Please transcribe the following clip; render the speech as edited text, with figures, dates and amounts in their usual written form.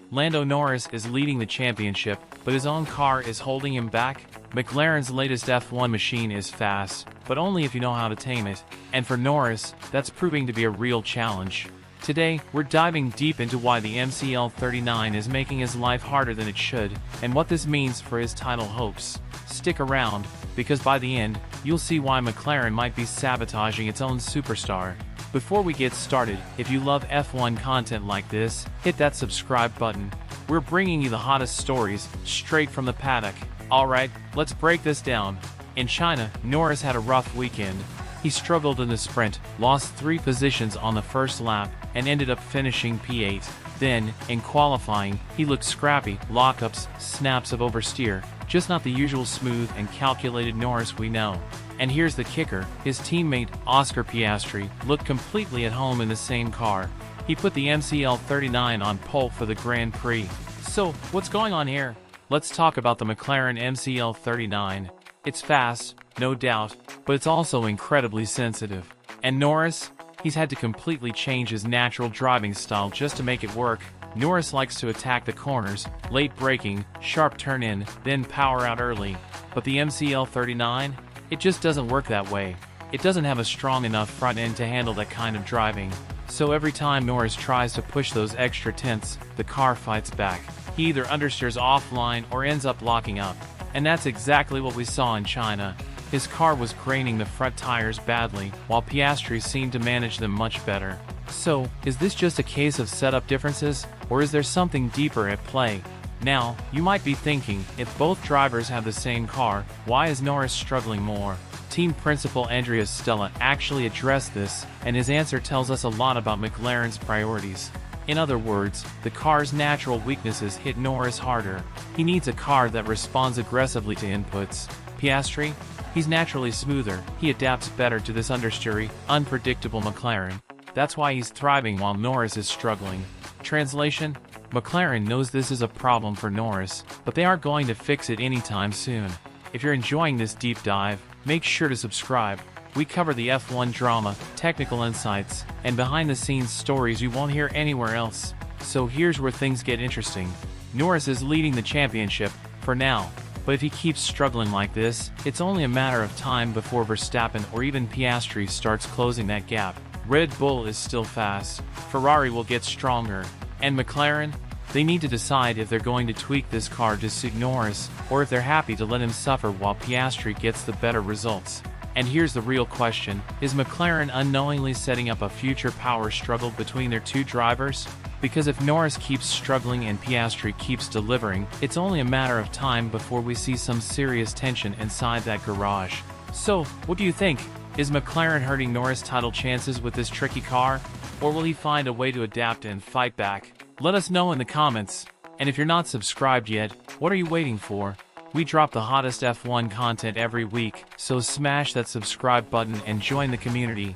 Lando Norris is leading the championship, but his own car is holding him back. McLaren's latest F1 machine is fast, but only if you know how to tame it. And for Norris, that's proving to be a real challenge. Today, we're diving deep into why the MCL39 is making his life harder than it should, and what this means for his title hopes. Stick around, because by the end, you'll see why McLaren might be sabotaging its own superstar. Before we get started, if you love F1 content like this, hit that subscribe button. We're bringing you the hottest stories, straight from the paddock. Alright, let's break this down. In China, Norris had a rough weekend. He struggled in the sprint, lost 3 positions on the first lap, and ended up finishing P8. Then, in qualifying, he looked scrappy, lockups, snaps of oversteer, just not the usual smooth and calculated Norris we know. And here's the kicker, his teammate, Oscar Piastri, looked completely at home in the same car. He put the MCL39 on pole for the Grand Prix. So, what's going on here? Let's talk about the McLaren MCL39. It's fast, no doubt, but it's also incredibly sensitive. And Norris? He's had to completely change his natural driving style just to make it work. Norris likes to attack the corners, late braking, sharp turn in, then power out early. But the MCL39? It just doesn't work that way. It doesn't have a strong enough front end to handle that kind of driving. So every time Norris tries to push those extra tenths, the car fights back. He either understeers offline or ends up locking up. And that's exactly what we saw in China. His car was graining the front tires badly, while Piastri seemed to manage them much better. So, is this just a case of setup differences, or is there something deeper at play? Now, you might be thinking, if both drivers have the same car, why is Norris struggling more? Team principal Andrea Stella actually addressed this, and his answer tells us a lot about McLaren's priorities. In other words, the car's natural weaknesses hit Norris harder. He needs a car that responds aggressively to inputs. Piastri? He's naturally smoother, he adapts better to this understeery, unpredictable McLaren. That's why he's thriving while Norris is struggling. Translation? McLaren knows this is a problem for Norris, but they aren't going to fix it anytime soon. If you're enjoying this deep dive, make sure to subscribe. We cover the F1 drama, technical insights, and behind-the-scenes stories you won't hear anywhere else. So here's where things get interesting. Norris is leading the championship, for now. But if he keeps struggling like this, it's only a matter of time before Verstappen or even Piastri starts closing that gap. Red Bull is still fast. Ferrari will get stronger. And McLaren? They need to decide if they're going to tweak this car to suit Norris, or if they're happy to let him suffer while Piastri gets the better results. And here's the real question, is McLaren unknowingly setting up a future power struggle between their two drivers? Because if Norris keeps struggling and Piastri keeps delivering, it's only a matter of time before we see some serious tension inside that garage. So, what do you think? Is McLaren hurting Norris' title chances with this tricky car? Or will he find a way to adapt and fight back? Let us know in the comments. And if you're not subscribed yet, what are you waiting for? We drop the hottest F1 content every week, so smash that subscribe button and join the community.